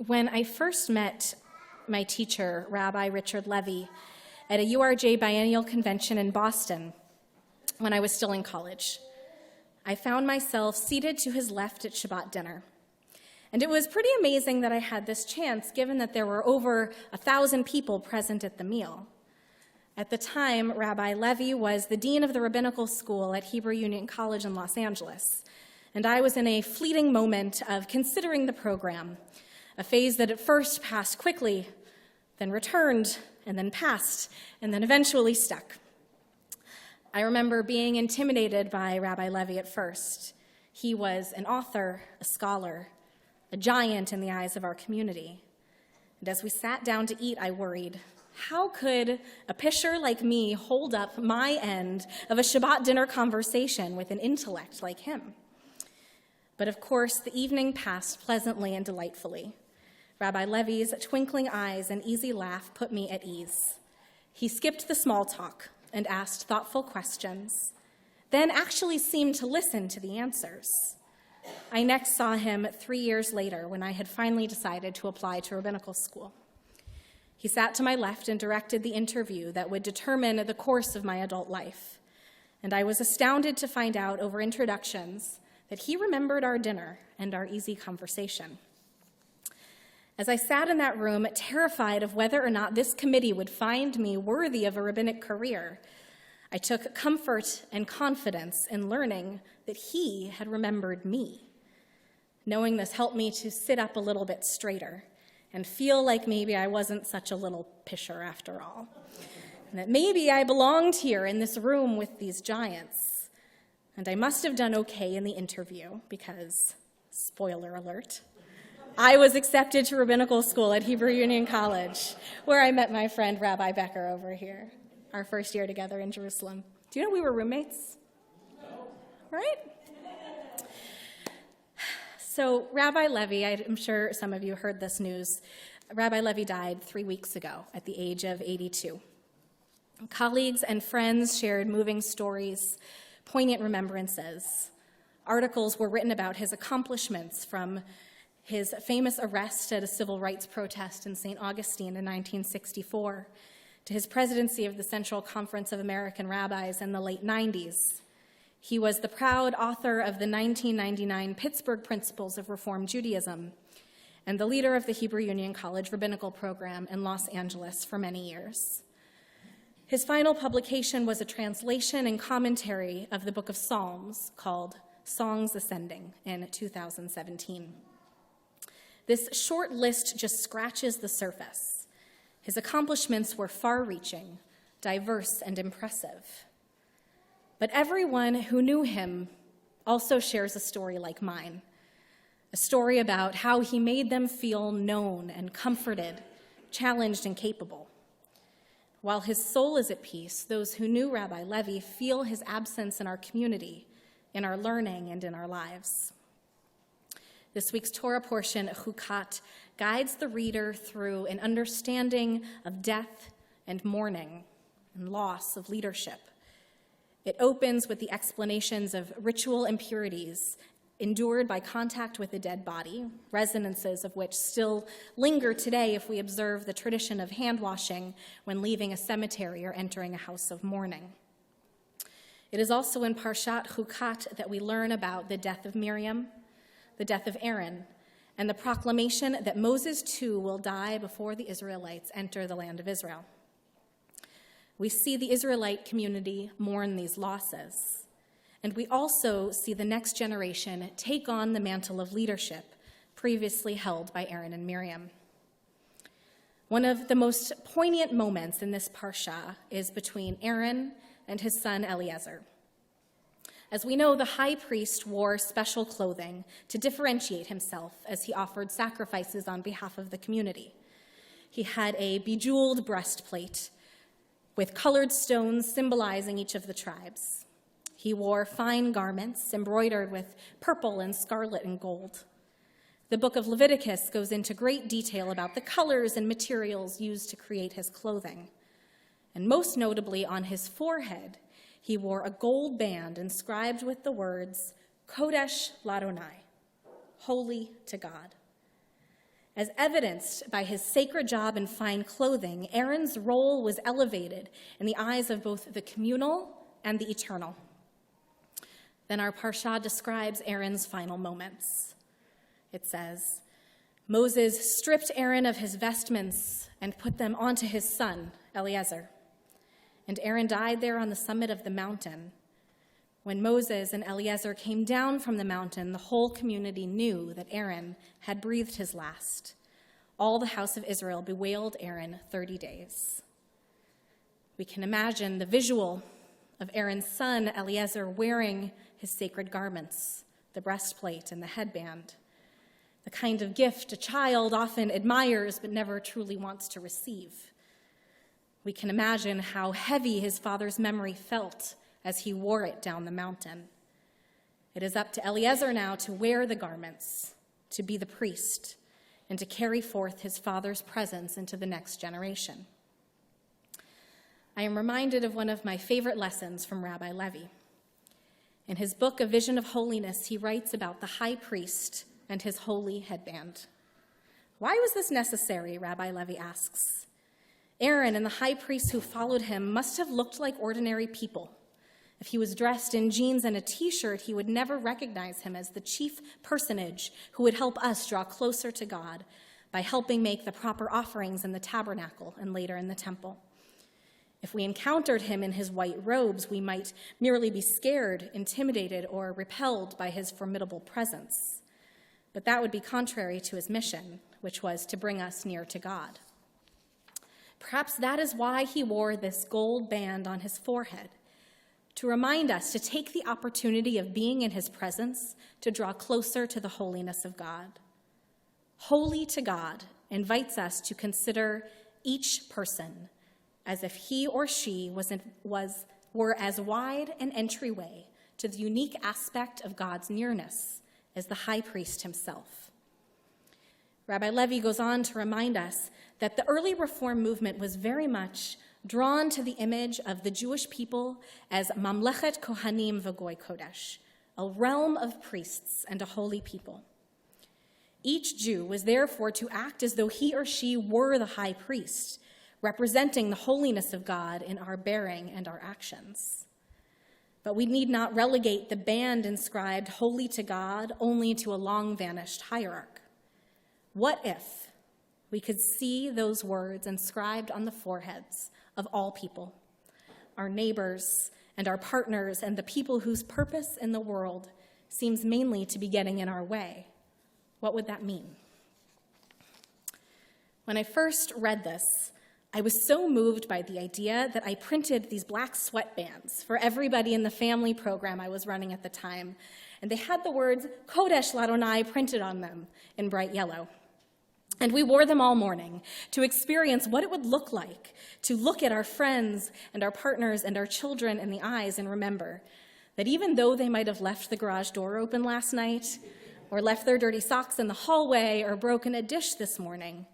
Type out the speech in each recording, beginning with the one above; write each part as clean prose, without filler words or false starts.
When I first met my teacher, Rabbi Richard Levy, at a URJ biennial convention in Boston when I was still in college, I found myself seated to his left at Shabbat dinner. And it was pretty amazing that I had this chance, given that there were over 1,000 people present at the meal. At the time, Rabbi Levy was the dean of the rabbinical school at Hebrew Union College in Los Angeles, and I was in a fleeting moment of considering the program, a phase that at first passed quickly, then returned, and then passed, and then eventually stuck. I remember being intimidated by Rabbi Levy at first. He was an author, a scholar, a giant in the eyes of our community. And as we sat down to eat, I worried, how could a pisher like me hold up my end of a Shabbat dinner conversation with an intellect like him? But of course, the evening passed pleasantly and delightfully. Rabbi Levy's twinkling eyes and easy laugh put me at ease. He skipped the small talk and asked thoughtful questions, then actually seemed to listen to the answers. I next saw him 3 years later when I had finally decided to apply to rabbinical school. He sat to my left and directed the interview that would determine the course of my adult life. And I was astounded to find out over introductions that he remembered our dinner and our easy conversation. As I sat in that room, terrified of whether or not this committee would find me worthy of a rabbinic career, I took comfort and confidence in learning that he had remembered me. Knowing this helped me to sit up a little bit straighter and feel like maybe I wasn't such a little pisher after all, and that maybe I belonged here in this room with these giants. And I must have done okay in the interview because, spoiler alert, I was accepted to rabbinical school at Hebrew Union College, where I met my friend Rabbi Becker over here, our first year together in Jerusalem. Do you know we were roommates? No. Right? So Rabbi Levy, I'm sure some of you heard this news, Rabbi Levy died 3 weeks ago at the age of 82. Colleagues and friends shared moving stories, poignant remembrances. Articles were written about his accomplishments, from his famous arrest at a civil rights protest in St. Augustine in 1964, to his presidency of the Central Conference of American Rabbis in the late 90s. He was the proud author of the 1999 Pittsburgh Principles of Reform Judaism and the leader of the Hebrew Union College Rabbinical Program in Los Angeles for many years. His final publication was a translation and commentary of the book of Psalms called Songs Ascending in 2017. This short list just scratches the surface. His accomplishments were far-reaching, diverse, and impressive. But everyone who knew him also shares a story like mine, a story about how he made them feel known and comforted, challenged and capable. While his soul is at peace, those who knew Rabbi Levy feel his absence in our community, in our learning, and in our lives. This week's Torah portion, Chukat, guides the reader through an understanding of death and mourning and loss of leadership. It opens with the explanations of ritual impurities endured by contact with a dead body, resonances of which still linger today if we observe the tradition of hand-washing when leaving a cemetery or entering a house of mourning. It is also in Parshat Chukat that we learn about the death of Miriam, the death of Aaron, and the proclamation that Moses too will die before the Israelites enter the land of Israel. We see the Israelite community mourn these losses, and we also see the next generation take on the mantle of leadership previously held by Aaron and Miriam. One of the most poignant moments in this parsha is between Aaron and his son Eliezer. As we know, the high priest wore special clothing to differentiate himself as he offered sacrifices on behalf of the community. He had a bejeweled breastplate with colored stones symbolizing each of the tribes. He wore fine garments embroidered with purple and scarlet and gold. The book of Leviticus goes into great detail about the colors and materials used to create his clothing. And most notably, on his forehead, he wore a gold band inscribed with the words, Kodesh Ladonai, holy to God. As evidenced by his sacred job in fine clothing, Aaron's role was elevated in the eyes of both the communal and the eternal. Then our parsha describes Aaron's final moments. It says, Moses stripped Aaron of his vestments and put them onto his son, Eleazar. And Aaron died there on the summit of the mountain. When Moses and Eleazar came down from the mountain, the whole community knew that Aaron had breathed his last. All the house of Israel bewailed Aaron 30 days. We can imagine the visual of Aaron's son, Eleazar, wearing his sacred garments, the breastplate and the headband, the kind of gift a child often admires but never truly wants to receive. We can imagine how heavy his father's memory felt as he wore it down the mountain. It is up to Eleazar now to wear the garments, to be the priest, and to carry forth his father's presence into the next generation. I am reminded of one of my favorite lessons from Rabbi Levi. In his book, A Vision of Holiness, he writes about the high priest and his holy headband. Why was this necessary, Rabbi Levi asks. Aaron and the high priests who followed him must have looked like ordinary people. If he was dressed in jeans and a t-shirt, he would never recognize him as the chief personage who would help us draw closer to God by helping make the proper offerings in the tabernacle and later in the temple. If we encountered him in his white robes, we might merely be scared, intimidated, or repelled by his formidable presence. But that would be contrary to his mission, which was to bring us near to God. Perhaps that is why he wore this gold band on his forehead, to remind us to take the opportunity of being in his presence to draw closer to the holiness of God. Holy to God invites us to consider each person as if he or she were as wide an entryway to the unique aspect of God's nearness as the high priest himself. Rabbi Levi goes on to remind us that the early Reform movement was very much drawn to the image of the Jewish people as Mamlechet Kohanim v'Goy Kodesh, a realm of priests and a holy people. Each Jew was therefore to act as though he or she were the high priest, representing the holiness of God in our bearing and our actions. But we need not relegate the band inscribed "Holy to God" only to a long-vanished hierarch. What if we could see those words inscribed on the foreheads of all people, our neighbors and our partners and the people whose purpose in the world seems mainly to be getting in our way? What would that mean? When I first read this, I was so moved by the idea that I printed these black sweatbands for everybody in the family program I was running at the time, and they had the words Kodesh Ladonai printed on them in bright yellow. And we wore them all morning to experience what it would look like to look at our friends and our partners and our children in the eyes and remember that even though they might have left the garage door open last night or left their dirty socks in the hallway or broken a dish this morning,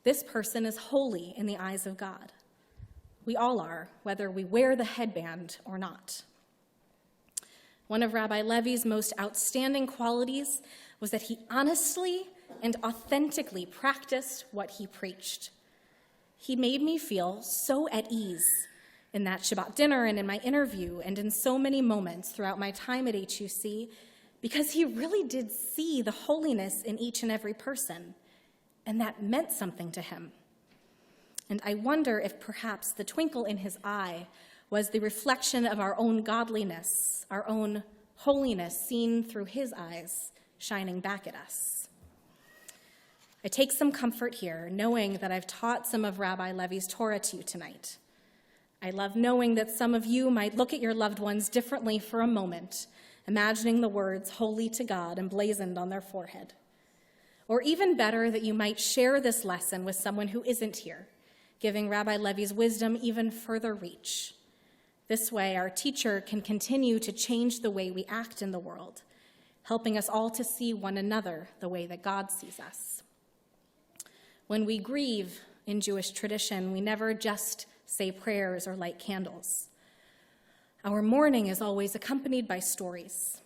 this person is holy in the eyes of God. We all are, whether we wear the headband or not. One of Rabbi Levi's most outstanding qualities was that he honestly and authentically practiced what he preached. He made me feel so at ease in that Shabbat dinner and in my interview and in so many moments throughout my time at HUC because he really did see the holiness in each and every person, and that meant something to him. And I wonder if perhaps the twinkle in his eye was the reflection of our own godliness, our own holiness seen through his eyes, shining back at us. I take some comfort here, knowing that I've taught some of Rabbi Levi's Torah to you tonight. I love knowing that some of you might look at your loved ones differently for a moment, imagining the words "Holy to God" emblazoned on their forehead. Or even better, that you might share this lesson with someone who isn't here, giving Rabbi Levi's wisdom even further reach. This way, our teacher can continue to change the way we act in the world, helping us all to see one another the way that God sees us. When we grieve in Jewish tradition, we never just say prayers or light candles. Our mourning is always accompanied by stories.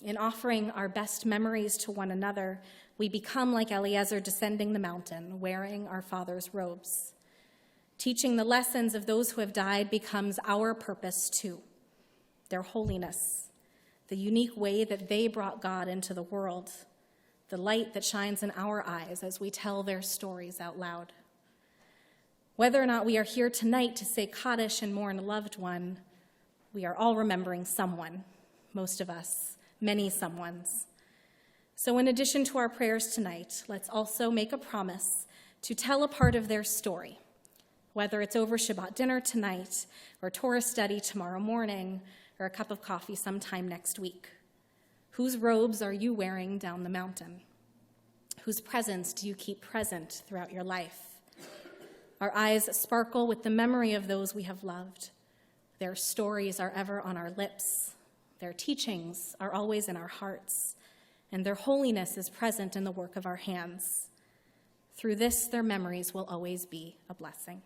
In offering our best memories to one another, we become like Eliezer descending the mountain, wearing our Father's robes. Teaching the lessons of those who have died becomes our purpose too. Their holiness, the unique way that they brought God into the world, the light that shines in our eyes as we tell their stories out loud. Whether or not we are here tonight to say Kaddish and mourn a loved one, we are all remembering someone, most of us, many someones. So in addition to our prayers tonight, let's also make a promise to tell a part of their story, whether it's over Shabbat dinner tonight or Torah study tomorrow morning or a cup of coffee sometime next week. Whose robes are you wearing down the mountain? Whose presence do you keep present throughout your life? Our eyes sparkle with the memory of those we have loved. Their stories are ever on our lips. Their teachings are always in our hearts. And their holiness is present in the work of our hands. Through this, their memories will always be a blessing.